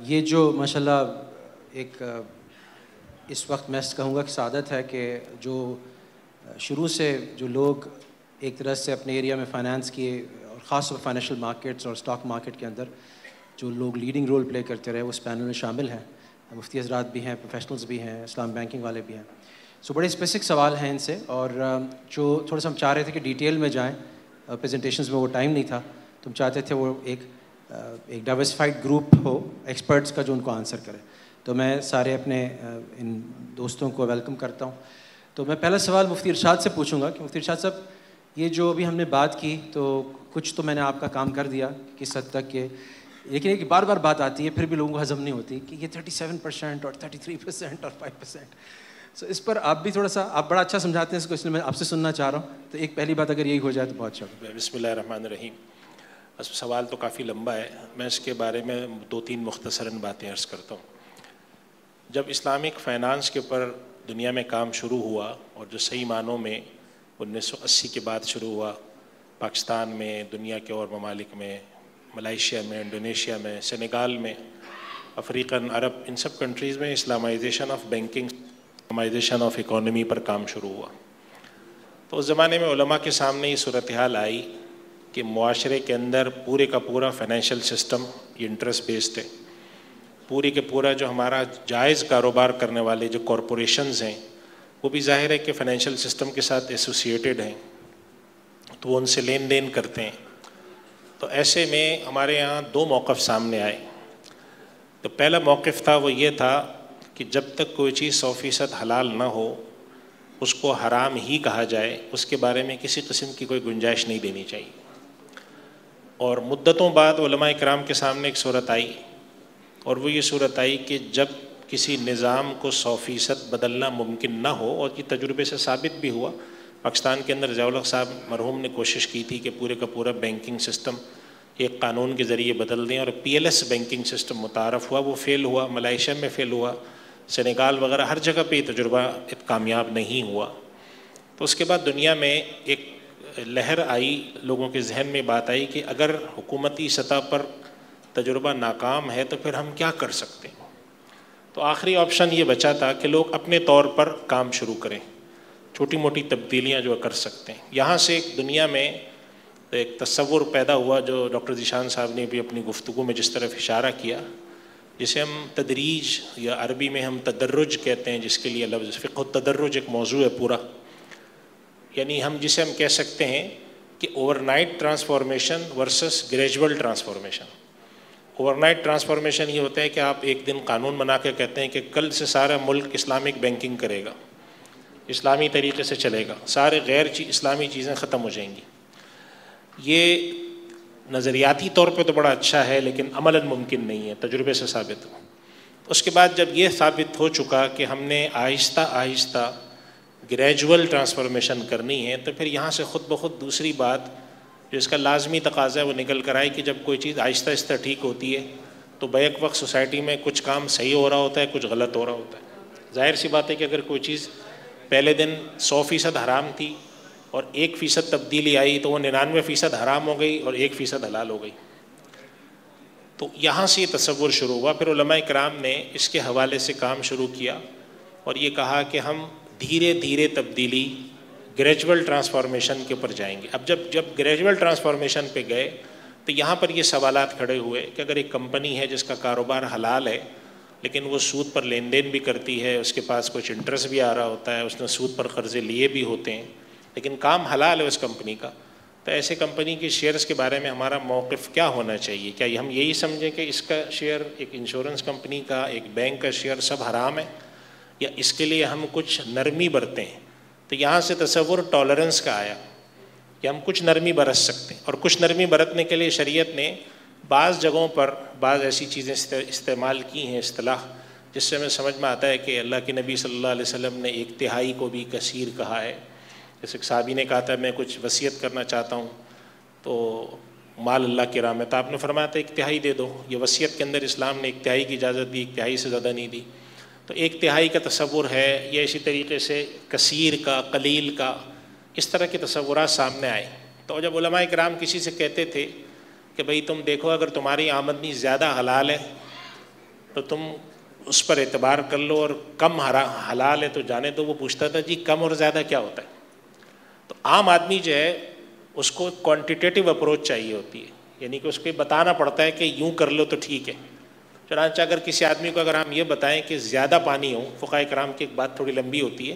یہ جو ماشاءاللہ ایک اس وقت میں کہوں گا کہ سعادت ہے کہ جو شروع سے جو لوگ ایک طرح سے اپنے ایریا میں فائنانس کی اور خاص طور فائنینشیل مارکیٹس اور اسٹاک مارکیٹ کے اندر جو لوگ لیڈنگ رول پلے کرتے رہے وہ اس پینل میں شامل ہیں. مفتی حضرات بھی ہیں، پروفیشنلز بھی ہیں، اسلام بینکنگ والے بھی ہیں. بڑے اسپیسک سوال ہیں ان سے، اور جو تھوڑا سا ہم چاہ رہے تھے کہ ڈیٹیل میں جائیں، پریزنٹیشنز میں وہ ٹائم نہیں تھا، تو ہم چاہتے تھے وہ ایک ڈائیورسفائڈ گروپ ہو ایکسپرٹس کا جو ان کو آنسر کرے. تو میں سارے اپنے ان دوستوں کو ویلکم کرتا ہوں. تو میں پہلا سوال مفتی ارشاد سے پوچھوں گا کہ مفتی ارشاد صاحب، یہ جو ابھی ہم نے بات کی تو کچھ تو میں نے آپ کا کام کر دیا کس حد تک کہ، لیکن ایک بار بار بات آتی ہے پھر بھی لوگوں کو ہضم نہیں ہوتی کہ یہ 37% اور 33% اور 5%. سو اس پر آپ بھی تھوڑا سا، آپ بڑا اچھا سمجھاتے ہیں اس کو، اس لیے میں آپ سے سننا چاہ رہا ہوں. تو ایک پہلی بات اگر یہی ہو جائے تو بہت اچھا. بسم اللہ الرحمن الرحیم. سوال تو کافی لمبا ہے، میں اس کے بارے میں 2-3 مختصراً باتیں عرض کرتا ہوں. جب اسلامک فائنانس کے اوپر دنیا میں کام شروع ہوا، اور جو صحیح معنوں میں 1980 کے بعد شروع ہوا، پاکستان میں، دنیا کے اور ممالک میں، ملائیشیا میں، انڈونیشیا میں، سینیگال میں، افریقن عرب، ان سب کنٹریز میں Islamization of banking, Islamization of economy پر کام شروع ہوا. تو اس زمانے میں علماء کے سامنے یہ صورتحال آئی کہ معاشرے کے اندر پورے کا پورا فائنینشیل سسٹم یہ انٹرسٹ بیسڈ ہے. پوری کے پورا جو ہمارا جائز کاروبار کرنے والے جو کارپوریشنز ہیں وہ بھی ظاہر ہے کہ فائنینشیل سسٹم کے ساتھ ایسوسیٹیڈ ہیں، تو وہ ان سے لین دین کرتے ہیں. تو ایسے میں ہمارے یہاں 2 موقف سامنے آئے. تو پہلا موقف تھا وہ یہ تھا کہ جب تک کوئی چیز 100% حلال نہ ہو اس کو حرام ہی کہا جائے، اس کے بارے میں کسی قسم کی کوئی گنجائش نہیں دینی چاہیے. اور مدتوں بعد علماء کرام کے سامنے ایک صورت آئی، اور وہ یہ صورت آئی کہ جب کسی نظام کو 100% بدلنا ممکن نہ ہو، اور یہ تجربے سے ثابت بھی ہوا. پاکستان کے اندر ضیاء الحق صاحب مرحوم نے کوشش کی تھی کہ پورے کا پورا بینکنگ سسٹم ایک قانون کے ذریعے بدل دیں، اور PLS بینکنگ سسٹم متعارف ہوا، وہ فیل ہوا. ملائیشیا میں فیل ہوا، سینیگال وغیرہ ہر جگہ پہ یہ تجربہ کامیاب نہیں ہوا. تو اس کے بعد دنیا میں ایک لہر آئی، لوگوں کے ذہن میں بات آئی کہ اگر حکومتی سطح پر تجربہ ناکام ہے تو پھر ہم کیا کر سکتے ہیں. تو آخری آپشن یہ بچا تھا کہ لوگ اپنے طور پر کام شروع کریں، چھوٹی موٹی تبدیلیاں جو کر سکتے ہیں. یہاں سے ایک دنیا میں ایک تصور پیدا ہوا جو ڈاکٹر ذیشان صاحب نے بھی اپنی گفتگو میں جس طرف اشارہ کیا، جسے ہم تدریج یا عربی میں ہم تدرج کہتے ہیں، جس کے لیے لفظ فقہ التدرج ایک موضوع ہے پورا. یعنی جسے ہم کہہ سکتے ہیں کہ over night transformation versus gradual transformation. Over night transformation یہ ہوتا ہے کہ آپ ایک دن قانون بنا کے کہتے ہیں کہ کل سے سارا ملک اسلامک بینکنگ کرے گا، اسلامی طریقے سے چلے گا، سارے غیر اسلامی چیزیں ختم ہو جائیں گی. یہ نظریاتی طور پہ تو بڑا اچھا ہے، لیکن عملاً ممکن نہیں ہے، تجربے سے ثابت ہو. اس کے بعد جب یہ ثابت ہو چکا کہ ہم نے آہستہ آہستہ گریجول ٹرانسفارمیشن کرنی ہے، تو پھر یہاں سے خود بخود دوسری بات جو اس کا لازمی تقاضا ہے وہ نکل کر آئی کہ جب کوئی چیز آہستہ آہستہ ٹھیک ہوتی ہے تو بیک وقت سوسائٹی میں کچھ کام صحیح ہو رہا ہوتا ہے، کچھ غلط ہو رہا ہوتا ہے. ظاہر سی بات ہے کہ اگر کوئی چیز پہلے دن 100% حرام تھی اور 1% تبدیلی آئی تو وہ 99% حرام ہو گئی اور 1% حلال ہو گئی. تو یہاں سے یہ تصور شروع ہوا. پھر علماء کرام نے اس کے حوالے سے کام شروع کیا اور یہ کہا کہ ہم دھیرے دھیرے تبدیلی گریجول ٹرانسفارمیشن کے اوپر جائیں گے. اب جب گریجول ٹرانسفارمیشن پہ گئے تو یہاں پر یہ سوالات کھڑے ہوئے کہ اگر ایک کمپنی ہے جس کا کاروبار حلال ہے لیکن وہ سود پر لین دین بھی کرتی ہے، اس کے پاس کچھ انٹرسٹ بھی آ رہا ہوتا ہے، اس نے سود پر قرضے لیے بھی ہوتے ہیں، لیکن کام حلال ہے اس کمپنی کا، تو ایسے کمپنی کے شیئرز کے بارے میں ہمارا موقف کیا ہونا چاہیے؟ کیا ہم یہی سمجھیں کہ اس کا شیئر، ایک انشورنس کمپنی کا، ایک بینک کا شیئر سب حرام ہے، یا اس کے لیے ہم کچھ نرمی برتیں؟ تو یہاں سے تصور ٹالرنس کا آیا کہ ہم کچھ نرمی برت سکتے ہیں. اور کچھ نرمی برتنے کے لیے شریعت نے بعض جگہوں پر بعض ایسی چیزیں استعمال کی ہیں، اصطلاح، جس سے ہمیں سمجھ میں آتا ہے کہ اللہ کے نبی صلی اللہ علیہ وسلم نے 1/3 کو بھی کثیر کہا ہے. جیسے ایک صحابی نے کہا تھا میں کچھ وصیت کرنا چاہتا ہوں تو مال اللہ کی راہ میں، تو آپ نے فرمایا تھا 1/3 دے دو. یہ وصیت کے اندر اسلام نے 1/3 کی اجازت دی، 1/3 سے زیادہ نہیں دی. تو 1/3 کا تصور ہے، یہ اسی طریقے سے کثیر کا، قلیل کا، اس طرح کے تصورات سامنے آئے. تو جب علماء کرام کسی سے کہتے تھے کہ بھئی تم دیکھو اگر تمہاری آمدنی زیادہ حلال ہے تو تم اس پر اعتبار کر لو، اور کم حلال ہے تو جانے دو. وہ پوچھتا تھا جی کم اور زیادہ کیا ہوتا ہے؟ تو عام آدمی جو ہے اس کو کوانٹیٹیو اپروچ چاہیے ہوتی ہے، یعنی کہ اس کو بتانا پڑتا ہے کہ یوں کر لو تو ٹھیک ہے. چنانچہ اگر کسی آدمی کو اگر ہم یہ بتائیں کہ زیادہ پانی ہو، فقہاء کرام کی ایک بات تھوڑی لمبی ہوتی ہے،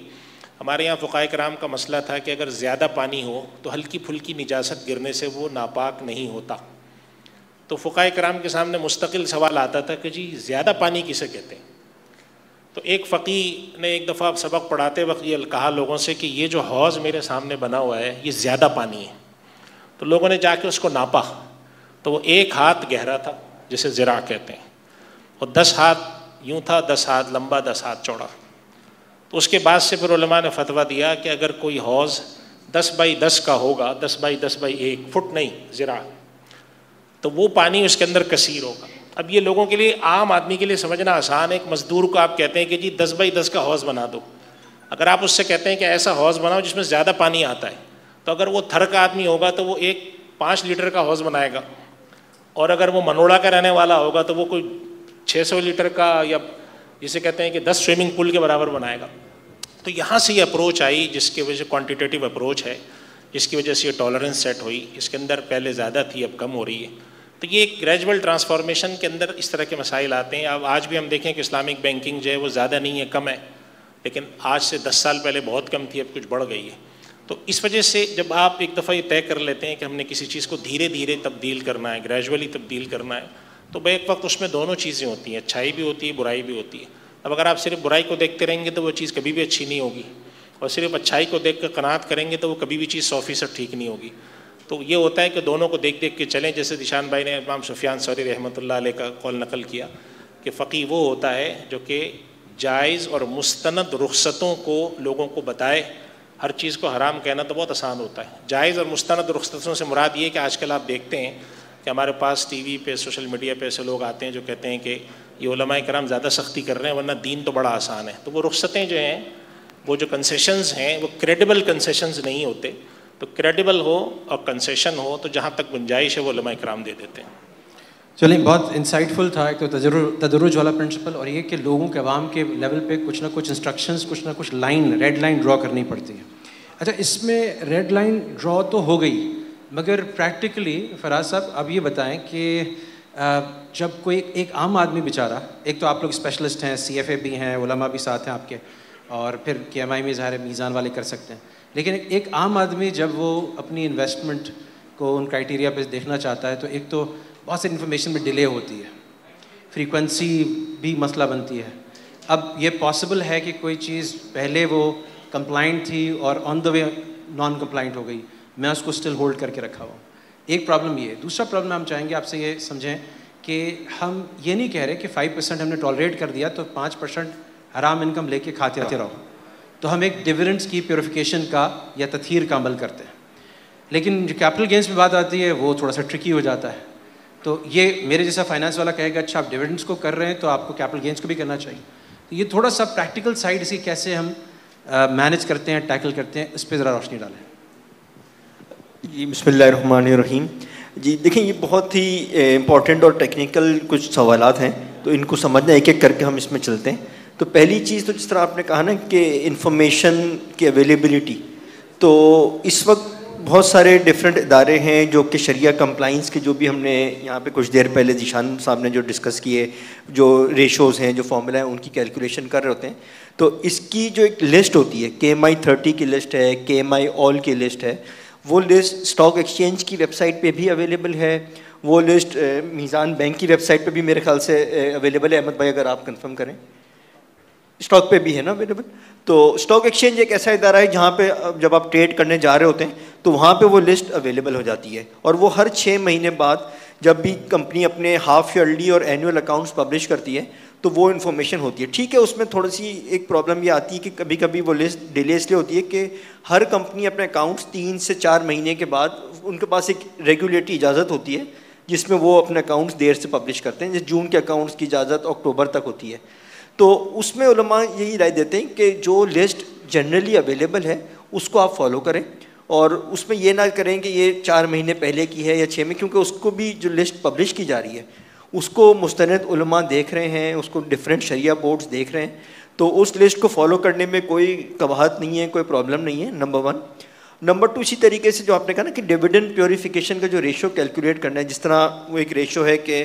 ہمارے یہاں فقہاء کرام کا مسئلہ تھا کہ اگر زیادہ پانی ہو تو ہلکی پھلکی نجاست گرنے سے وہ ناپاک نہیں ہوتا. تو فقہاء کرام کے سامنے مستقل سوال آتا تھا کہ جی زیادہ پانی کسے کہتے ہیں؟ تو ایک فقیہ نے ایک دفعہ سبق پڑھاتے وقت یہ کہا لوگوں سے کہ یہ جو حوض میرے سامنے بنا ہوا ہے یہ زیادہ پانی ہے. تو لوگوں نے جا کے اس کو ناپا تو وہ 1 ہاتھ گہرا تھا جسے ذراع کہتے ہیں، اور 10 ہاتھ یوں تھا، 10 ہاتھ لمبا، 10 ہاتھ چوڑا. تو اس کے بعد سے پھر علماء نے فتویٰ دیا کہ اگر کوئی حوض 10 بائی 10 کا ہوگا، 10 بائی 10 بائی 1 فٹ نہیں ذراع، تو وہ پانی اس کے اندر کثیر ہوگا. اب یہ لوگوں کے لیے، عام آدمی کے لیے سمجھنا آسان ہے. ایک مزدور کو آپ کہتے ہیں کہ جی 10 بائی 10 کا حوض بنا دو، اگر آپ اس سے کہتے ہیں کہ ایسا حوض بناؤ جس میں زیادہ پانی آتا ہے، تو اگر وہ تھر کا آدمی ہوگا تو وہ 5 لیٹر کا حوض بنائے گا، اور اگر وہ منوڑا کا رہنے والا ہوگا تو وہ کوئی 600 لیٹر کا، یا جسے کہتے ہیں کہ 10 سوئمنگ پول کے برابر بنائے گا. تو یہاں سے یہ اپروچ آئی جس کی وجہ سے کوانٹیٹیو اپروچ ہے، جس کی وجہ سے یہ ٹالرنس سیٹ ہوئی. اس کے اندر پہلے زیادہ تھی اب کم ہو رہی ہے. تو یہ ایک گریجول ٹرانسفارمیشن کے اندر اس طرح کے مسائل آتے ہیں. اب آج بھی ہم دیکھیں کہ اسلامک بینکنگ جو ہے وہ زیادہ نہیں ہے، کم ہے، لیکن آج سے 10 سال پہلے بہت کم تھی، اب کچھ بڑھ گئی ہے. تو اس وجہ سے جب آپ ایک دفعہ یہ طے کر لیتے ہیں کہ ہم نے کسی چیز کو دھیرے دھیرے تبدیل کرنا ہے، گریجولی تبدیل کرنا ہے، تو بیک وقت اس میں دونوں چیزیں ہوتی ہیں، اچھائی بھی ہوتی ہے، برائی بھی ہوتی ہے. اب اگر آپ صرف برائی کو دیکھتے رہیں گے تو وہ چیز کبھی بھی اچھی نہیں ہوگی، اور صرف اچھائی کو دیکھ کر قناعت کریں گے تو وہ کبھی بھی چیز 100% ٹھیک نہیں ہوگی. تو یہ ہوتا ہے کہ دونوں کو دیکھ دیکھ کے چلیں. جیسے ذیشان بھائی نے امام سفیان ثوری رحمۃ اللہ علیہ کا قول نقل کیا کہ فقیہ وہ ہوتا ہے جو کہ جائز اور مستند رخصتوں کو لوگوں کو بتائے. ہر چیز کو حرام کہنا تو بہت آسان ہوتا ہے. جائز اور مستند رخصتوں سے مراد یہ کہ آج کل آپ دیکھتے ہیں کہ ہمارے پاس ٹی وی پہ، سوشل میڈیا پہ ایسے لوگ آتے ہیں جو کہتے ہیں کہ یہ علماء کرام زیادہ سختی کر رہے ہیں ورنہ دین تو بڑا آسان ہے. تو وہ رخصتیں جو ہیں، وہ جو کنسیشنز ہیں، وہ کریڈیبل کنسیشنز نہیں ہوتے. تو کریڈیبل ہو اور کنسیشن ہو تو جہاں تک گنجائش ہے وہ علماء کرام دے دیتے ہیں. چلیں، بہت انسائٹ فل تھا. ایک تو تدرج والا پرنسپل، اور یہ کہ لوگوں کے عوام کے لیول پہ کچھ نہ کچھ انسٹرکشنز، کچھ نہ کچھ ریڈ لائن ڈرا کرنی پڑتی ہے. اچھا، اس میں ریڈ لائن ڈرا تو ہو گئی، مگر پریکٹیکلی فراز صاحب آپ یہ بتائیں کہ جب کوئی ایک عام آدمی بیچارہ، ایک تو آپ لوگ اسپیشلسٹ ہیں، CFA بھی ہیں، علماء بھی ساتھ ہیں آپ کے، اور پھر KMI میں ظاہر میزان والے کر سکتے ہیں، لیکن ایک عام آدمی جب وہ اپنی انویسٹمنٹ کو ان کرائٹیریا پہ دیکھنا چاہتا ہے تو ایک تو بہت سی انفارمیشن میں ڈیلے ہوتی ہے، فریکوینسی بھی مسئلہ بنتی ہے. اب یہ پاسبل ہے کہ کوئی چیز پہلے وہ کمپلائنٹ تھی اور آن دا وے نان کمپلائنٹ ہو گئی، میں اس کو اسٹل ہولڈ کر کے رکھا ہوا. ایک پرابلم یہ ہے. دوسرا پرابلم ہم چاہیں گے آپ سے یہ سمجھیں کہ ہم یہ نہیں کہہ رہے کہ 5% ہم نے ٹالریٹ کر دیا تو 5% حرام انکم لے کے کھاتے رہو. تو ہم ایک ڈیویڈنڈس کی پیوریفیکیشن کا یا تطہیر کا عمل کرتے ہیں. لیکن جو کیپٹل گینز میں بات آتی ہے وہ تھوڑا سا ٹرکی ہو جاتا ہے. تو یہ میرے جیسا فائنانس والا کہے گا اچھا آپ ڈیویڈنڈس کو کر رہے ہیں تو آپ کو کیپٹل گینز کو بھی کرنا چاہیے. تو یہ تھوڑا سا پریکٹیکل سائڈ اس کی کیسے ہم مینیج کرتے ہیں، ٹیکل کرتے ہیں، اس پہ ذرا روشنی ڈالیں. جی بسم اللہ الرحمن الرحیم. جی دیکھیں، یہ بہت ہی امپورٹنٹ اور ٹیکنیکل کچھ سوالات ہیں، تو ان کو سمجھنا ایک ایک کر کے ہم اس میں چلتے ہیں. تو پہلی چیز تو جس طرح آپ نے کہا نا کہ انفارمیشن کی اویلیبلٹی، تو اس وقت بہت سارے ڈفرینٹ ادارے ہیں جو کہ شریعہ کمپلائنس کے، جو بھی ہم نے یہاں پہ کچھ دیر پہلے ذیشان صاحب نے جو ڈسکس کیے، جو ریشوز ہیں، جو فارمولا ہیں، ان کی کیلکولیشن کر رہے ہوتے ہیں. تو اس کی جو ایک لسٹ ہوتی ہے، KMI 30 کی لسٹ ہے، KMI all کی لسٹ ہے، وہ لسٹ اسٹاک ایکسچینج کی ویب سائٹ پہ بھی اویلیبل ہے. وہ لسٹ میزان بینک کی ویب سائٹ پہ بھی میرے خیال سے اویلیبل ہے. احمد بھائی اگر آپ کنفرم کریں، اسٹاک پہ بھی ہے نا اویلیبل. تو اسٹاک ایکسچینج ایک ایسا ادارہ ہے جہاں پہ جب آپ ٹریڈ کرنے جا رہے ہوتے ہیں تو وہاں پہ وہ لسٹ اویلیبل ہو جاتی ہے، اور وہ ہر 6 مہینے بعد جب بھی کمپنی اپنے ہاف ایئرلی اور اینوئل اکاؤنٹس پبلش کرتی ہے تو وہ انفارمیشن ہوتی ہے. ٹھیک ہے، اس میں تھوڑی سی ایک پرابلم یہ آتی ہے کہ کبھی کبھی وہ لسٹ ڈیلے اس لیے ہوتی ہے کہ ہر کمپنی اپنے اکاؤنٹس 3 سے 4 مہینے کے بعد ان کے پاس ایک ریگولیٹری اجازت ہوتی ہے جس میں وہ اپنے اکاؤنٹس دیر سے پبلش کرتے ہیں. جیسے جون کے اکاؤنٹس کی اجازت اکتوبر تک ہوتی ہے. تو اس میں علماء یہی رائے دیتے ہیں کہ جو لسٹ جنرلی اویلیبل ہے اس کو آپ فالو کریں، اور اس میں یہ نہ کریں کہ یہ 4 مہینے پہلے کی ہے یا 6 میں، کیونکہ اس کو بھی جو لسٹ پبلش کی جا رہی ہے اس کو مستند علماء دیکھ رہے ہیں, اس کو ڈفرینٹ شریعہ بورڈز دیکھ رہے ہیں, تو اس لسٹ کو فالو کرنے میں کوئی قباحت نہیں ہے, کوئی پرابلم نہیں ہے, نمبر 1. نمبر 2, اسی طریقے سے جو آپ نے کہا نا کہ ڈویڈنڈ پیوریفیکیشن کا جو ریشو کیلکولیٹ کرنا ہے, جس طرح وہ ایک ریشو ہے کہ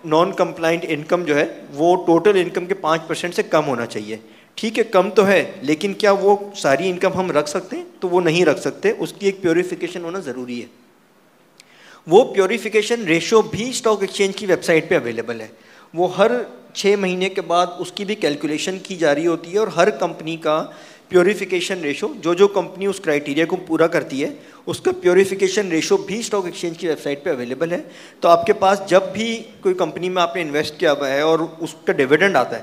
نان کمپلائنٹ انکم جو ہے وہ ٹوٹل انکم کے 5% سے کم ہونا چاہیے. ٹھیک ہے, کم تو ہے, لیکن کیا وہ ساری انکم ہم رکھ سکتے ہیں؟ تو وہ نہیں رکھ سکتے, اس کی ایک پیوریفیکیشن ہونا ضروری ہے. وہ پیوریفیکیشن ریشو بھی اسٹاک ایکسچینج کی ویب سائٹ پہ اویلیبل ہے. وہ ہر 6 مہینے کے بعد اس کی بھی کیلکولیشن کی جا رہی ہوتی ہے, اور ہر کمپنی کا پیوریفیکیشن ریشو, جو کمپنی اس کرائٹیریا کو پورا کرتی ہے, اس کا پیوریفیکیشن ریشو بھی اسٹاک ایکسچینج کی ویب سائٹ پہ اویلیبل ہے. تو آپ کے پاس جب بھی کوئی کمپنی میں آپ نے انویسٹ کیا ہوا ہے اور اس کا ڈویڈنڈ آتا ہے,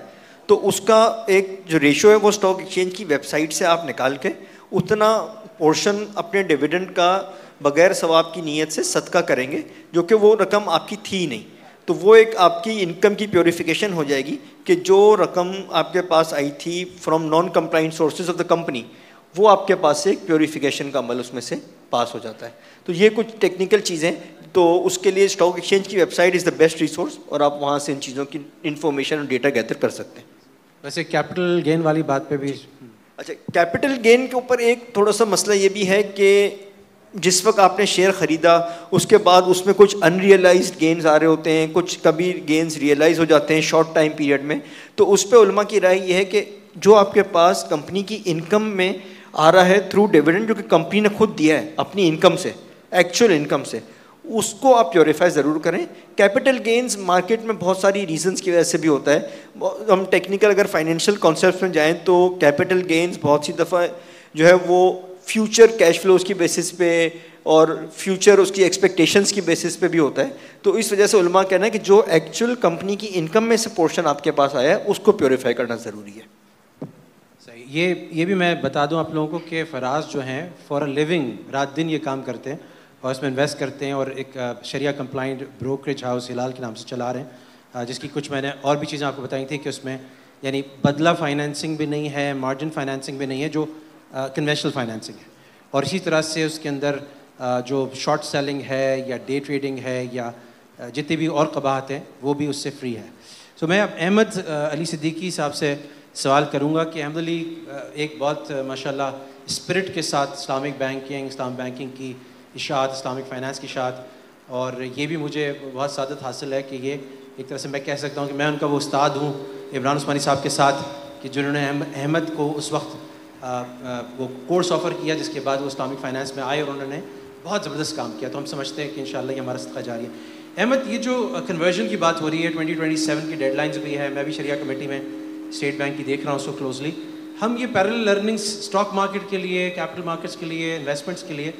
تو اس کا ایک جو ریشو ہے وہ اسٹاک ایکسچینج کی ویب سائٹ سے آپ نکال کے اتنا پورشن اپنے ڈویڈنڈ کا بغیر ثواب کی نیت سے صدقہ کریں گے, جو کہ وہ رقم آپ کی تھی نہیں. تو وہ ایک آپ کی انکم کی پیوریفیکیشن ہو جائے گی کہ جو رقم آپ کے پاس آئی تھی from non compliant sources of the company, وہ آپ کے پاس سے ایک پیوریفیکیشن کا عمل اس میں سے پاس ہو جاتا ہے. تو یہ کچھ ٹیکنیکل چیزیں, تو اس کے لیے اسٹاک ایکسچینج کی website is the best resource, اور آپ وہاں سے ان چیزوں کی انفارمیشن اور ڈیٹا گیدر کر سکتے ہیں. ویسے کیپٹل گین والی بات پہ بھی, اچھا, کیپٹل گین کے اوپر ایک تھوڑا سا مسئلہ یہ بھی ہے کہ جس وقت آپ نے شیئر خریدا اس کے بعد اس میں کچھ ان ریئلائزڈ گینز آ رہے ہوتے ہیں, کچھ کبھی گینز ریئلائز ہو جاتے ہیں شارٹ ٹائم پیریڈ میں. تو اس پہ علماء کی رائے یہ ہے کہ جو آپ کے پاس کمپنی کی انکم میں آ رہا ہے تھرو ڈیویڈنڈ, جو کہ کمپنی نے خود دیا ہے اپنی انکم سے, ایکچوئل انکم سے, اس کو آپ پیوریفائی ضرور کریں. کیپٹل گینز مارکیٹ میں بہت ساری ریزنس کی وجہ سے بھی ہوتا ہے. ہم ٹیکنیکل اگر فائنینشیل کانسیپٹس میں جائیں تو کیپٹل گینز بہت سی دفعہ جو ہے وہ فیوچر کیش فلوز کی بیسس پہ اور فیوچر اس کی ایکسپیکٹیشنس کی بیسس پہ بھی ہوتا ہے. تو اس وجہ سے علماء کہنا ہے کہ جو ایکچوئل کمپنی کی انکم میں سے پورشن آپ کے پاس آیا ہے اس کو پیوریفائی کرنا ضروری ہے. صحیح. یہ بھی میں بتا دوں آپ لوگوں کو کہ فراز جو ہیں فار اے لیونگ رات دن یہ کام کرتے ہیں اور اس میں انویسٹ کرتے ہیں, اور ایک شریعہ کمپلائنٹ بروکریج ہاؤس ہلال کے نام سے چلا رہے ہیں, جس کی کچھ میں نے اور بھی چیزیں آپ کو بتائی تھیں کہ اس میں یعنی بدلہ فائنینسنگ بھی نہیں ہے, مارجن فائنینسنگ بھی نہیں ہے, جو کنوینشنل فائنینسنگ ہے. اور اسی طرح سے اس کے اندر جو شارٹ سیلنگ ہے یا ڈے ٹریڈنگ ہے یا جتنی بھی اور قباحت ہیں وہ بھی اس سے فری ہے. تو میں اب احمد علی صدیقی صاحب سے سوال کروں گا کہ احمد علی ایک بہت ماشاءاللہ اسپرٹ کے ساتھ اسلامک بینکنگ, اسلام بینکنگ کی اشاعت, اسلامک فائنانس کی اشاعت, اور یہ بھی مجھے بہت سعادت حاصل ہے کہ یہ ایک طرح سے میں کہہ سکتا ہوں کہ میں ان کا وہ استاد ہوں عمران عثمانی صاحب کے ساتھ, کہ جنہوں نے احمد کو اس وقت وہ کورس آفر کیا جس کے بعد وہ اسلامک فائنانس میں آئے اور انہوں نے بہت زبردست کام کیا. تو ہم سمجھتے ہیں کہ انشاءاللہ یہ ہمارا صدقہ جاری ہے. احمد, یہ جو کنورژن کی بات ہو رہی ہے 2027 کی ڈیڈ لائنز بھی ہے, میں بھی شریعہ کمیٹی میں اسٹیٹ بینک کی دیکھ رہا ہوں اس کو کلوزلی. ہم یہ پیرل لرننگس اسٹاک مارکیٹ کے لیے, کیپٹل مارکیٹس کے لیے, انویسٹمنٹس کے لیے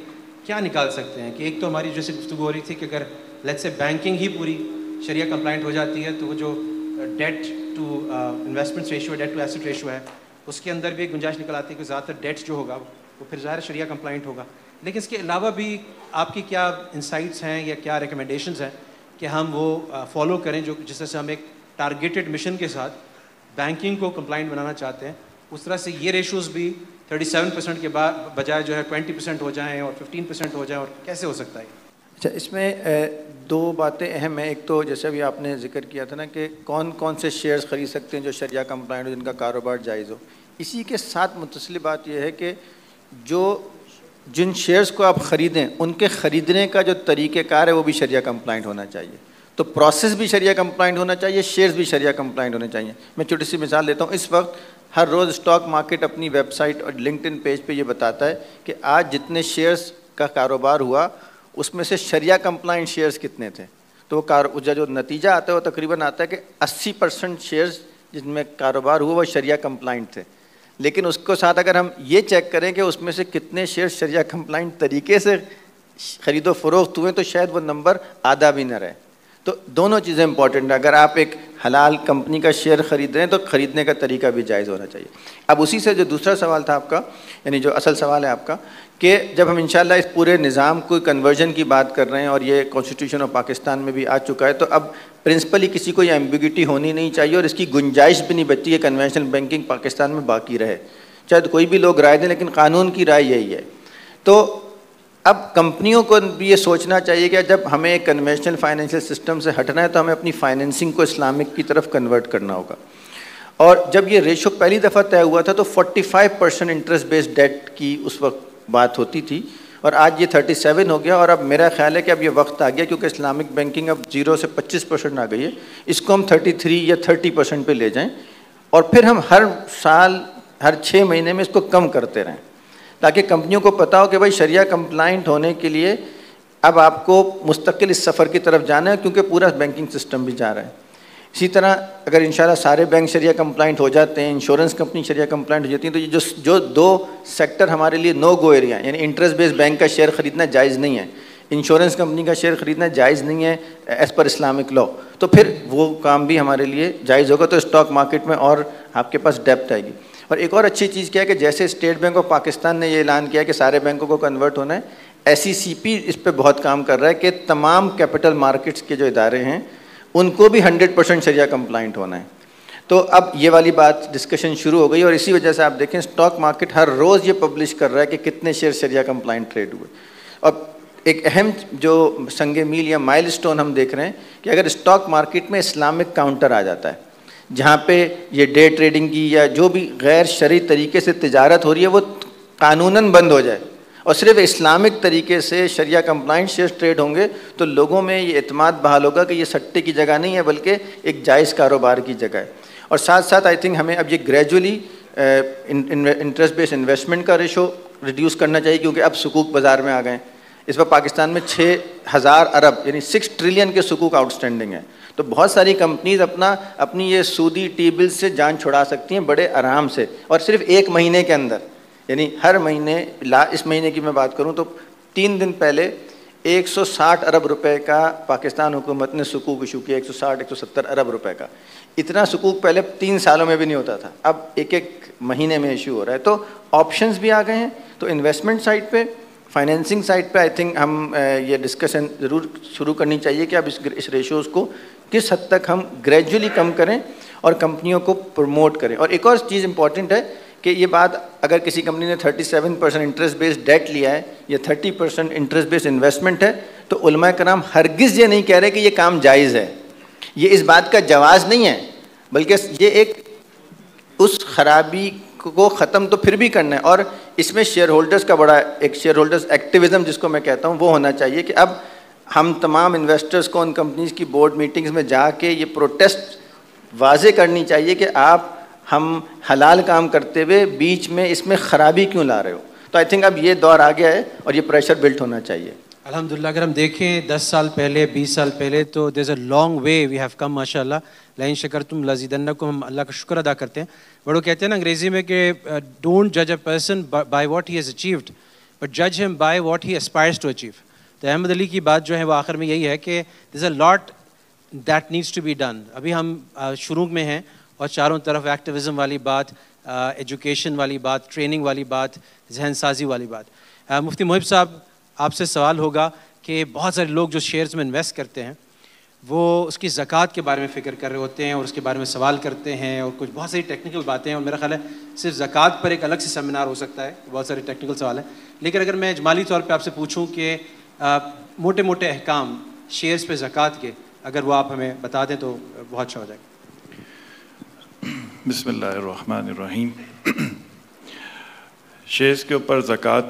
کیا نکال سکتے ہیں؟ کہ ایک تو ہماری جیسے گفتگو ہو رہی تھی کہ اگر لیٹس سے بینکنگ ہی پوری شریعہ کمپلائنٹ ہو جاتی ہے تو وہ جو ڈیٹ ٹو انویسٹمنٹ ریشو ہے, ڈیٹ ٹو ایسٹ ریشو ہے, اس کے اندر بھی ایک گنجائش نکل آتی ہے کہ زیادہ تر ڈیٹ جو ہوگا وہ پھر ظاہر شریعہ کمپلائنٹ ہوگا. لیکن اس کے علاوہ بھی آپ کی کیا انسائٹس ہیں یا کیا ریکمنڈیشنز ہیں کہ ہم وہ فالو کریں جو جس طرح سے ہم ایک ٹارگیٹڈ مشن کے ساتھ بینکنگ کو کمپلائنٹ بنانا چاہتے ہیں, اس طرح سے یہ ریشوز بھی 37% کے بجائے جو ہے 20% ہو جائیں اور 15% ہو جائیں, اور کیسے ہو سکتا ہے؟ اچھا, اس میں دو باتیں اہم ہیں. ایک تو جیسے بھی آپ نے ذکر کیا تھا نا کہ کون کون سے شیئرز خرید سکتے ہیں جو شریعہ کمپلائنٹ ہو, جن کا کاروبار جائز ہو. اسی کے ساتھ متصل بات یہ ہے کہ جن شیئرز کو آپ خریدیں ان کے خریدنے کا جو طریقہ کار ہے وہ بھی شریعہ کمپلائنٹ ہونا چاہیے. تو پروسیس بھی شریعہ کمپلائنٹ ہونا چاہیے, شیئرز بھی شریعہ کمپلائنٹ ہونے چاہیے. میں چھوٹی سی مثال دیتا ہوں. اس وقت ہر روز اسٹاک مارکیٹ اپنی ویب سائٹ اور لنکڈ ان پیج پہ یہ بتاتا ہے کہ آج جتنے شیئرز کا کاروبار ہوا اس میں سے شریعہ کمپلائنٹ شیئرز کتنے تھے. تو وہ جو نتیجہ آتا ہے وہ تقریباً آتا ہے کہ 80% شیئرز جن میں کاروبار ہوا وہ شریعہ کمپلائنٹ تھے. لیکن اس کو ساتھ اگر ہم یہ چیک کریں کہ اس میں سے کتنے شیئر شریعہ کمپلائنٹ طریقے سے خرید و فروخت ہوئے تو شاید وہ نمبر آدھا بھی نہ رہے. تو دونوں چیزیں امپورٹنٹ ہیں. اگر آپ ایک حلال کمپنی کا شیئر خرید رہے ہیں تو خریدنے کا طریقہ بھی جائز ہونا چاہیے. اب اسی سے جو دوسرا سوال تھا آپ کا, یعنی جو اصل سوال ہے آپ کا, کہ جب ہم انشاءاللہ اس پورے نظام کو کنورژن کی بات کر رہے ہیں اور یہ کانسٹیٹیوشن آف پاکستان میں بھی آ چکا ہے, تو اب پرنسپلی کسی کو یہ ایمبیگوٹی ہونی نہیں چاہیے اور اس کی گنجائش بھی نہیں بچتی ہے کنونشنل بینکنگ پاکستان میں باقی رہے. چاہے کوئی بھی لوگ رائے دیں لیکن قانون کی رائے یہی ہے. تو اب کمپنیوں کو بھی یہ سوچنا چاہیے کہ جب ہمیں کنونشنل فائنینشیل سسٹم سے ہٹنا ہے تو ہمیں اپنی فائنینسنگ کو اسلامک کی طرف کنورٹ کرنا ہوگا. اور جب یہ ریشو پہلی دفعہ طے ہوا تھا تو 45% انٹرسٹ بیسڈ ڈیٹ کی اس وقت بات ہوتی تھی, اور آج یہ 37 ہو گیا. اور اب میرا خیال ہے کہ اب یہ وقت آ گیا کیونکہ اسلامک بینکنگ اب 0 سے 25% آ گئی ہے, اس کو ہم 33 یا 30% پہ لے جائیں, اور پھر ہم ہر سال ہر 6 مہینے میں اس کو کم کرتے رہیں, تاکہ کمپنیوں کو پتا ہو کہ بھائی شریعہ کمپلائنٹ ہونے کے لیے اب آپ کو مستقل اس سفر کی طرف جانا ہے, کیونکہ پورا بینکنگ سسٹم بھی جا رہا ہے. اسی طرح اگر انشاءاللہ سارے بینک شریعہ کمپلائنٹ ہو جاتے ہیں, انشورنس کمپنی شریعہ کمپلائنٹ ہو جاتی ہیں, تو یہ جو 2 سیکٹر ہمارے لیے نو گو ایریا ہیں, یعنی انٹرسٹ بیس بینک کا شیئر خریدنا جائز نہیں ہے, انشورنس کمپنی کا شیئر خریدنا جائز نہیں ہے ایز پر اسلامک لا, تو پھر وہ کام بھی ہمارے لیے جائز ہوگا, تو اسٹاک مارکیٹ میں اور آپ کے پاس ڈیپتھ آئے گی. اور ایک اور اچھی چیز کیا ہے کہ جیسے اسٹیٹ بینک آف پاکستان نے یہ اعلان کیا کہ سارے بینکوں کو کنورٹ ہونا ہے, SECP اس پہ بہت کام کر رہا ہے کہ تمام کیپٹل مارکیٹس کے جو ادارے ہیں ان کو بھی 100% شریعہ کمپلائنٹ ہونا ہے. تو اب یہ والی بات ڈسکشن شروع ہو گئی, اور اسی وجہ سے آپ دیکھیں اسٹاک مارکیٹ ہر روز یہ پبلش کر رہا ہے کہ کتنے شیئر شریعہ کمپلائنٹ ٹریڈ ہوئے. اور ایک اہم جو سنگ میل یا مائل سٹون ہم دیکھ رہے ہیں کہ اگر اسٹاک مارکیٹ میں اسلامک کاؤنٹر آ جاتا ہے, جہاں پہ یہ ڈے ٹریڈنگ کی یا جو بھی غیر شرعی طریقے سے تجارت ہو رہی ہے وہ قانوناً بند ہو جائے, اور صرف اسلامک طریقے سے شریعہ کمپلائنٹ شیئر ٹریڈ ہوں گے, تو لوگوں میں یہ اعتماد بحال ہوگا کہ یہ سٹے کی جگہ نہیں ہے بلکہ ایک جائز کاروبار کی جگہ ہے. اور ساتھ ساتھ آئی تھنک ہمیں اب یہ گریجولی انٹرسٹ بیس انویسٹمنٹ کا ریشو ریڈیوس کرنا چاہیے, کیونکہ اب سکوک بازار میں آ گئے ہیں. اس وقت پاکستان میں 6,000 ارب یعنی 6 ٹریلین کے سکوک آؤٹ اسٹینڈنگ ہیں, تو بہت ساری کمپنیز اپنی یہ سودی ٹی بل سے جان چھڑا سکتی ہیں بڑے آرام سے, اور صرف 1 مہینے کے اندر. یعنی ہر مہینے, اس مہینے کی میں بات کروں تو 3 دن پہلے 160 ارب روپے کا پاکستان حکومت نے سکوک ایشو کیا, 160-170 ارب روپے کا. اتنا سکوک پہلے 3 سالوں میں بھی نہیں ہوتا تھا, اب ایک مہینے میں ایشو ہو رہا ہے. تو آپشنز بھی آ گئے ہیں. تو انویسٹمنٹ سائڈ پہ, فائنینسنگ سائڈ پہ آئی تھنک ہم یہ ڈسکشن ضرور شروع کرنی چاہیے کہ اب اس ریشوز کو کس حد تک ہم گریجولی کم کریں اور کمپنیوں کو پروموٹ کریں. اور ایک اور چیز امپورٹنٹ ہے کہ یہ بات اگر کسی کمپنی نے 37% انٹرسٹ بیسڈ ڈیٹ لیا ہے یا 30% انٹرسٹ بیسڈ انویسٹمنٹ ہے, تو علماء کرام ہرگز یہ نہیں کہہ رہے کہ یہ کام جائز ہے. یہ اس بات کا جواز نہیں ہے, بلکہ یہ ایک اس خرابی کو ختم تو پھر بھی کرنا ہے. اور اس میں شیئر ہولڈرز کا بڑا ایک شیئر ہولڈرز ایکٹیویزم جس کو میں کہتا ہوں وہ ہونا چاہیے کہ اب ہم تمام انویسٹرز کو ان کمپنیز کی بورڈ میٹنگز میں جا کے یہ پروٹیسٹ واضح کرنی چاہیے کہ آپ ہم حلال کام کرتے ہوئے بیچ میں اس میں خرابی کیوں لا رہے ہو. تو آئی تھنک اب یہ دور آ گیا ہے اور یہ پریشر بلٹ ہونا چاہیے. الحمدللہ اگر ہم دیکھیں 10 سال پہلے 20 سال پہلے تو دیر is a long way we have come ماشاء اللہ. لئن شکرتم لازیدنکم, ہم اللہ کا شکر ادا کرتے ہیں. بڑے وہ کہتے ہیں نا انگریزی میں کہ ڈونٹ جج a person by what he has achieved but جج ہم by what he اسپائرس to achieve. تو احمد علی کی بات جو ہے وہ آخر میں یہی ہے کہ there is a lot that needs to be done. ابھی ہم شروع میں ہیں اور چاروں طرف ایکٹیویزم والی بات, ایجوکیشن والی بات, ٹریننگ والی بات, ذہن سازی والی بات. مفتی محب صاحب آپ سے سوال ہوگا کہ بہت سارے لوگ جو شیئرز میں انویسٹ کرتے ہیں وہ اس کی زکوٰۃ کے بارے میں فکر کر رہے ہوتے ہیں اور اس کے بارے میں سوال کرتے ہیں اور کچھ بہت ساری ٹیکنیکل باتیں ہیں, اور میرا خیال ہے صرف زکوٰۃ پر ایک الگ سے سیمینار ہو سکتا ہے, بہت سارے ٹیکنیکل سوال ہیں. لیکن اگر میں اجمالی طور پہ آپ سے پوچھوں کہ موٹے موٹے احکام شیئرز پہ زکوٰۃ کے اگر وہ آپ ہمیں بتا دیں تو بہت اچھا ہو جائے گا. بسم اللہ الرحمن الرحیم. شیئرز کے اوپر زکوٰۃ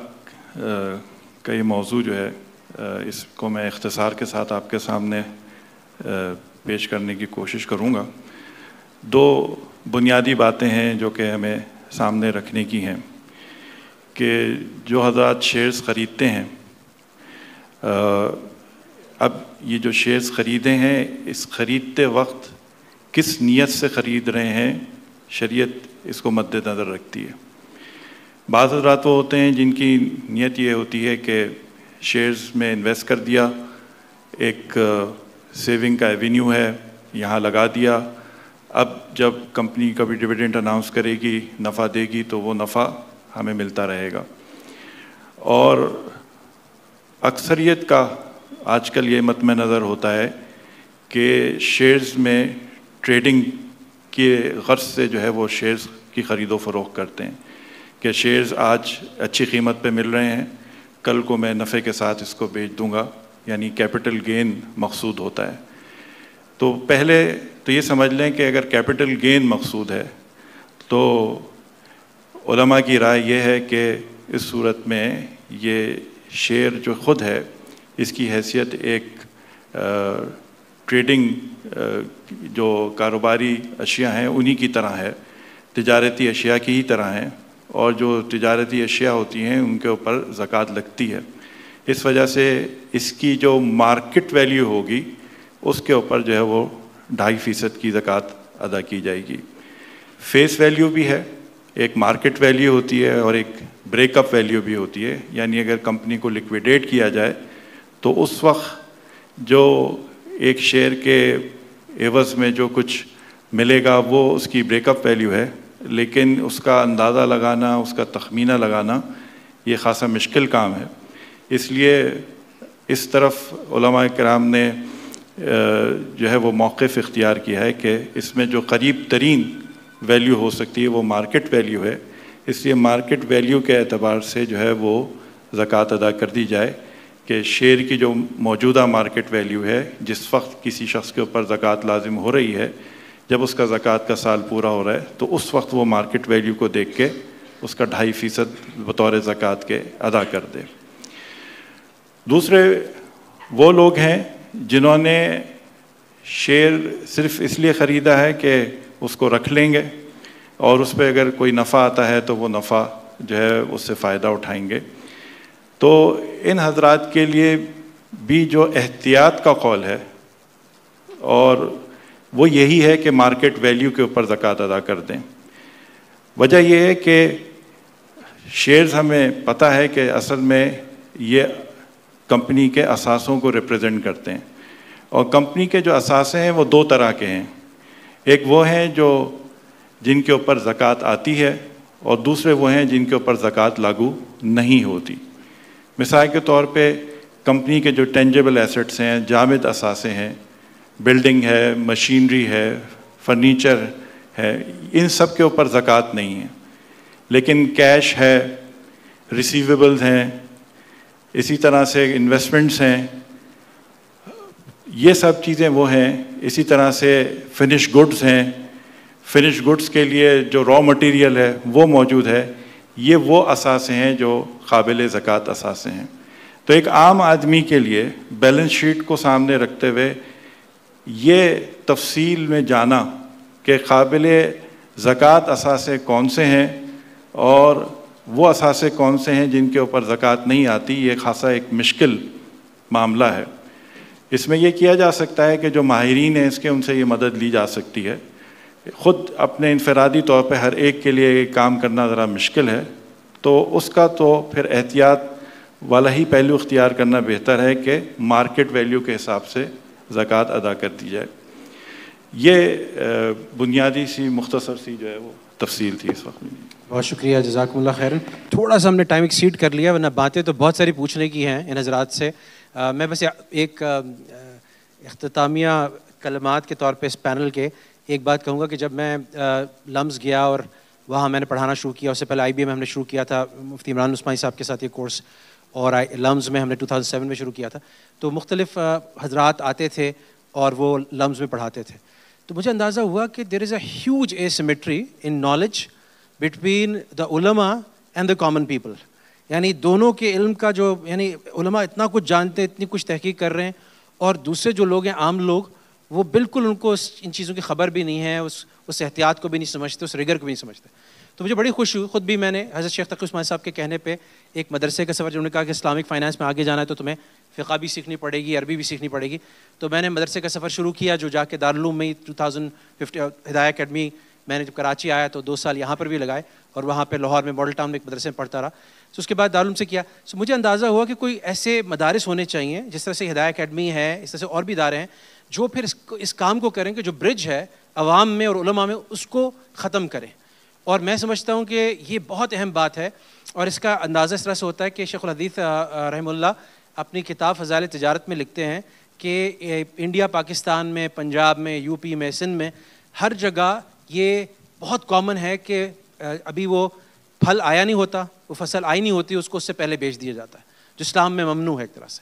کا یہ موضوع جو ہے اس کو میں اختصار کے ساتھ آپ کے سامنے پیش کرنے کی کوشش کروں گا. 2 بنیادی باتیں ہیں جو کہ ہمیں سامنے رکھنے کی ہیں کہ جو حضرات شیئرز خریدتے ہیں, اب یہ جو شیئرز خریدے ہیں اس خریدتے وقت کس نیت سے خرید رہے ہیں, شریعت اس کو مد نظر رکھتی ہے. بعض حضرات وہ ہوتے ہیں جن کی نیت یہ ہوتی ہے کہ شیئرز میں انویسٹ کر دیا, ایک سیونگ کا ایونیو ہے, یہاں لگا دیا, اب جب کمپنی کبھی ڈویڈنڈ اناؤنس کرے گی, نفع دے گی تو وہ نفع ہمیں ملتا رہے گا. اور اکثریت کا آج کل یہ مد نظر ہوتا ہے کہ شیئرز میں ٹریڈنگ کے غرض سے جو ہے وہ شیئرز کی خرید و فروخت کرتے ہیں کہ شیئرز آج اچھی قیمت پہ مل رہے ہیں کل کو میں نفع کے ساتھ اس کو بیچ دوں گا، یعنی کیپٹل گین مقصود ہوتا ہے. تو پہلے تو یہ سمجھ لیں کہ اگر کیپٹل گین مقصود ہے تو علماء کی رائے یہ ہے کہ اس صورت میں یہ شیئر جو خود ہے اس کی حیثیت ایک ٹریڈنگ جو کاروباری اشیاء ہیں انہی کی طرح ہے، تجارتی اشیاء کی ہی طرح ہیں، اور جو تجارتی اشیاء ہوتی ہیں ان کے اوپر زکوٰۃ لگتی ہے. اس وجہ سے اس کی جو مارکیٹ ویلیو ہوگی اس کے اوپر جو ہے وہ 2.5% کی زکوٰۃ ادا کی جائے گی. فیس ویلیو بھی ہے، ایک مارکیٹ ویلیو ہوتی ہے اور ایک بریک اپ ویلیو بھی ہوتی ہے. یعنی اگر کمپنی کو لیکویڈیٹ کیا جائے تو اس وقت جو ایک شیئر کے عوض میں جو کچھ ملے گا وہ اس کی بریک اپ ویلیو ہے، لیکن اس کا اندازہ لگانا، اس کا تخمینہ لگانا یہ خاصا مشکل کام ہے. اس لیے اس طرف علماء کرام نے جو ہے وہ موقف اختیار کیا ہے کہ اس میں جو قریب ترین ویلیو ہو سکتی ہے وہ مارکیٹ ویلیو ہے. اس لیے مارکیٹ ویلیو کے اعتبار سے جو ہے وہ زکوٰۃ ادا کر دی جائے کہ شیئر کی جو موجودہ مارکیٹ ویلیو ہے، جس وقت کسی شخص کے اوپر زکوٰۃ لازم ہو رہی ہے، جب اس کا زکوٰۃ کا سال پورا ہو رہا ہے تو اس وقت وہ مارکیٹ ویلیو کو دیکھ کے اس کا 2.5% بطور زکوٰۃ کے ادا کر دے. دوسرے وہ لوگ ہیں جنہوں نے شیئر صرف اس لیے خریدا ہے کہ اس کو رکھ لیں گے اور اس پہ اگر کوئی نفع آتا ہے تو وہ نفع جو ہے اس سے فائدہ اٹھائیں گے. تو ان حضرات کے لیے بھی جو احتیاط کا قول ہے اور وہ یہی ہے کہ مارکیٹ ویلیو کے اوپر زکوٰۃ ادا کر دیں. وجہ یہ ہے کہ شیئرز ہمیں پتہ ہے کہ اصل میں یہ کمپنی کے اثاثوں کو ریپرزینٹ کرتے ہیں، اور کمپنی کے جو اثاثے ہیں وہ 2 طرح کے ہیں. ایک وہ ہیں جو جن کے اوپر زکوٰۃ آتی ہے، اور دوسرے وہ ہیں جن کے اوپر زکوٰۃ لاگو نہیں ہوتی. مثال کے طور پہ کمپنی کے جو ٹینجیبل ایسٹس ہیں، جامد اثاثے ہیں، بلڈنگ ہے، مشینری ہے، فرنیچر ہے، ان سب کے اوپر زکوٰۃ نہیں ہے. لیکن کیش ہے، ریسیویبلز ہیں، اسی طرح سے انویسٹمنٹس ہیں، یہ سب چیزیں وہ ہیں. اسی طرح سے فنش گڈز ہیں، فنش گڈز کے لیے جو را مٹیریل ہے وہ موجود ہے. یہ وہ اثاثے ہیں جو قابل زکوٰۃ اثاثے ہیں. تو ایک عام آدمی کے لیے بیلنس شیٹ کو سامنے رکھتے ہوئے یہ تفصیل میں جانا کہ قابل زکوٰۃ اثاثے کون سے ہیں اور وہ اثاثے کون سے ہیں جن کے اوپر زکوٰۃ نہیں آتی، یہ خاصا ایک مشکل معاملہ ہے. اس میں یہ کیا جا سکتا ہے کہ جو ماہرین ہیں اس کے ان سے یہ مدد لی جا سکتی ہے. خود اپنے انفرادی طور پہ ہر ایک کے لیے کام کرنا ذرا مشکل ہے، تو اس کا تو پھر احتیاط والا ہی پہلو اختیار کرنا بہتر ہے کہ مارکیٹ ویلیو کے حساب سے زکوٰۃ ادا کر دی جائے. یہ بنیادی سی مختصر سی جو ہے وہ تفصیل تھی اس وقت میں. بہت شکریہ، جزاکم اللہ خیرن. تھوڑا سا ہم نے ٹائم ایکسیڈ کر لیا، ورنہ باتیں تو بہت ساری پوچھنے کی ہیں ان حضرات سے. میں بس ایک اختتامیہ کلمات کے طور پہ اس پینل کے ایک بات کہوں گا کہ جب میں لمز گیا اور وہاں میں نے پڑھانا شروع کیا، اس سے پہلے IBM میں ہم نے شروع کیا تھا مفتی عمران عثمانی صاحب کے ساتھ یہ کورس، اور لمز میں ہم نے 2007 میں شروع کیا تھا. تو مختلف حضرات آتے تھے اور وہ لمز میں پڑھاتے تھے. تو مجھے اندازہ ہوا کہ there is a huge asymmetry in knowledge between the علماء اینڈ دا کامن پیپل. یعنی دونوں کے علم کا جو، یعنی علماء اتنا کچھ جانتے ہیں، اتنی کچھ تحقیق کر رہے ہیں، اور دوسرے جو لوگ ہیں عام لوگ، وہ بالکل ان کو ان چیزوں کی خبر بھی نہیں ہے، اس احتیاط کو بھی نہیں سمجھتے، اس ریگر کو بھی نہیں سمجھتے. تو مجھے بڑی خوشی ہوئی. خود بھی میں نے حضرت شیخ تقی عثمانی صاحب کے کہنے پہ ایک مدرسے کا سفر، جنہوں نے کہا کہ اسلامک فائنانس میں آگے جانا ہے تو تمہیں فقہ بھی سیکھنی پڑے گی، عربی بھی سیکھنی پڑے گی. تو میں نے مدرسے کا سفر شروع کیا، جو جا کے دارالعلوم میں 2015 ہدایہ اکیڈمی، میں نے جب کراچی آیا تو 2 سال یہاں پر بھی لگائے، اور وہاں پہ لاہور میں ماڈل ٹاؤن میں ایک مدرسے میں پڑھتا رہا. تو اس کے بعد دارالعلوم سے کیا. مجھے اندازہ ہوا کہ کوئی ایسے مدارس ہونے چاہیے، جس طرح سے ہدایہ اکیڈمی ہے، اس طرح سے اور بھی ادارے ہیں، جو پھر اس کام کو کریں کہ جو برج ہے عوام میں اور علماء میں، اس کو ختم کریں. اور میں سمجھتا ہوں کہ یہ بہت اہم بات ہے. اور اس کا اندازہ اس طرح سے ہوتا ہے کہ شیخ الحدیث رحمہ اللہ اپنی کتاب فضائل تجارت میں لکھتے ہیں کہ انڈیا، پاکستان میں، پنجاب میں، UP میں، سندھ میں، ہر جگہ یہ بہت کامن ہے کہ ابھی وہ پھل آیا نہیں ہوتا، وہ فصل آئی نہیں ہوتی، اس کو اس سے پہلے بیچ دیا جاتا ہے. جو اسلام میں ممنوع ہے ایک طرح سے،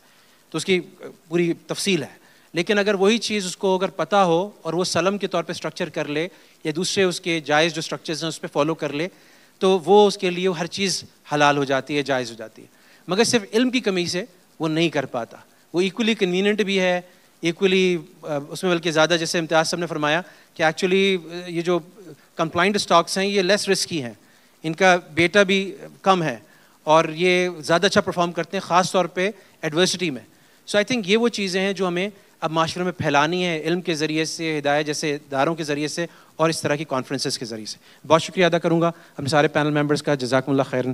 تو اس کی پوری تفصیل ہے. لیکن اگر وہی چیز اس کو اگر پتہ ہو اور وہ سلم کے طور پہ اسٹرکچر کر لے یا دوسرے اس کے جائز جو اسٹرکچرز ہیں اس پہ فالو کر لے تو وہ اس کے لیے ہر چیز حلال ہو جاتی ہے، جائز ہو جاتی ہے. مگر صرف علم کی کمی سے وہ نہیں کر پاتا. وہ ایکولی کنوینئنٹ بھی ہے، ایکولی اس میں بلکہ زیادہ، جیسے امتیاز صاحب نے فرمایا کہ ایکچولی یہ جو کمپلائنٹ اسٹاکس ہیں یہ لیس رسکی ہیں، ان کا بیٹا بھی کم ہے اور یہ زیادہ اچھا پرفارم کرتے ہیں خاص طور پہ ایڈورسٹی میں. سو آئی تھنک یہ وہ چیزیں ہیں جو ہمیں اب معاشرے میں پھیلانی ہے علم کے ذریعے سے، ہدایت جیسے اداروں کے ذریعے سے اور اس طرح کی کانفرنسز کے ذریعے سے. بہت شکریہ ادا کروں گا اپنے سارے پینل ممبرس کا. جزاکم اللہ خیرن.